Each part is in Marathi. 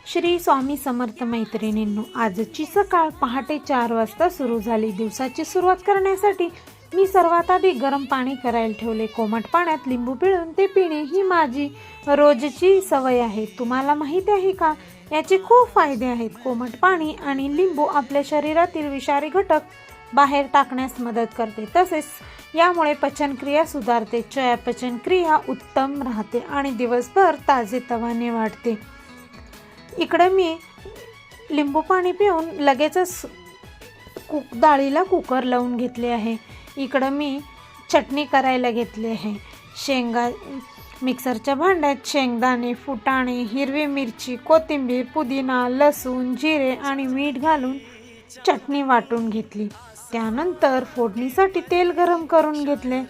श्री स्वामी समर्थ मैत्रिणींनो, आजची सकाळ पहाटे 4 वाजता सुरू झाली। दिवसाची सुरुवात करण्यासाठी मी सर्वात आधी गरम पाणी करायला ठेवले। कोमट पाण्यात लिंबू पिळून ते पिणे ही माझी रोजची सवय आहे। तुम्हाला माहिती आहे का, याचे खूप फायदे आहेत। कोमट पाणी आणि लिंबू आपल्या शरीरातील विषारी घटक बाहेर टाकण्यास मदत करते, तसेच यामुळे पचनक्रिया सुधारते, चयापचनक्रिया उत्तम राहते आणि दिवसभर ताजेतवाने वाटते। इकडे मी लिंबू पाणी पिऊन लगेचच डाळीला कुकर लावून घेतले आहे। इकडे मी चटणी करायला घेतली आहे। मिक्सरच्या भांड्यात शेंगदाणे, फुटाणे, हिरवी मिरची, कोथिंबीर, पुदिना, लसूण, जिरे आणि मीठ घालून चटणी वाटून घेतली। त्यानंतर फोडणीसाठी तेल गरम करून घेतले।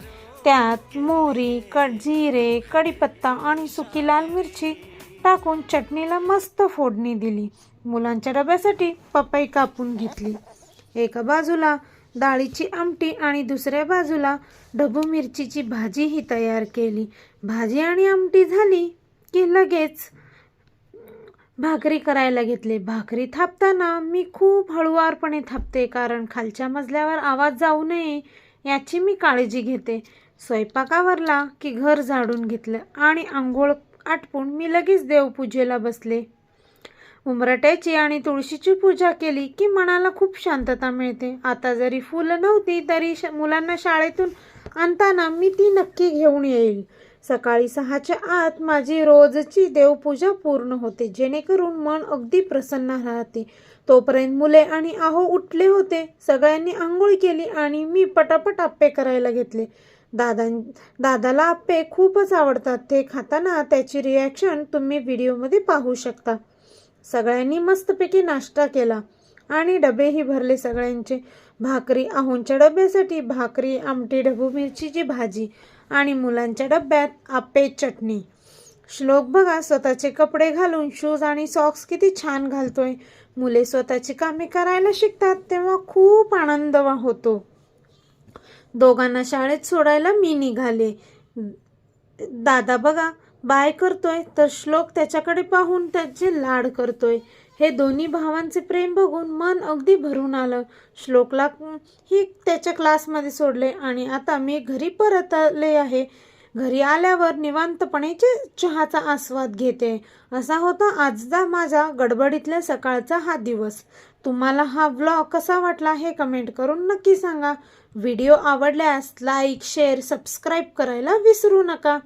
त्यात मोहरी, जिरे, कढीपत्ता आणि सुकी लाल मिरची टाकून चटणीला मस्त फोडणी दिली। मुलांच्या डब्यासाठी पपई कापून घेतली। एका बाजूला डाळीची आमटी आणि दुसऱ्या बाजूला ढबू मिरचीची भाजीही तयार केली। भाजी आणि आमटी झाली की लगेच भाकरी करायला घेतले। भाकरी थापताना मी खूप हळूवारपणे थापते, कारण खालच्या मजल्यावर आवाज जाऊ नये याची मी काळजी घेते। स्वयंपाक आवरला की घर झाडून घेतलं आणि आंघोळ आटपून मी लगेच देवपूजेला बसले। उंबरट्याची आणि तुळशीची पूजा केली की मनाला खूप शांतता मिळते। आता जरी फुलं नव्हती तरी मुलांना शाळेतून आणताना मी ती नक्की घेऊन येईल। सकाळी 6च्या आत माझी रोजची देवपूजा पूर्ण होते, जेणेकरून मन अगदी प्रसन्न राहते। तोपर्यंत मुले आणि आहो उठले होते। सगळ्यांनी आंघोळ केली आणि मी पटापट आप्पे करायला घेतले। दादाला आप्पे खूपच आवडतात। ते खाताना त्याची रिॲक्शन तुम्ही व्हिडिओमध्ये पाहू शकता। सगळ्यांनी मस्तपैकी नाश्ता केला आणि डबेही भरले सगळ्यांचे। भाकरी, आहोंच्या डब्यासाठी भाकरी, आमटी, ढबू मिरचीची भाजी आणि मुलांच्या डब्यात आप्पे, चटणी। श्लोक बघा स्वतःचे कपडे घालून शूज आणि सॉक्स किती छान घालतोय। मुले स्वतःची कामे करायला शिकतात तेव्हा खूप आनंद होतो। दोघांना शाळेत सोडायला मी निघाले। दादा बघा बाय करतोय तर श्लोक त्याच्याकडे पाहून त्याचे लाड करतोय। हे दोन्ही भावांचे प्रेम बघून मन अगदी भरून आलं। श्लोकला ही त्याच्या क्लासमध्ये सोडले आणि आता मी घरी परत आले आहे। घरी आल्यावर निवांतपणेचे चहाचा आस्वाद घेते। असा होता आजचा माझा गडबडीतल्या सकाळचा हा दिवस। तुम्हाला हा व्लॉग कसा वाटला हे कमेंट करून नक्की सांगा। व्हिडिओ आवडल्यास लाईक, शेअर, सबस्क्राईब करायला विसरू नका।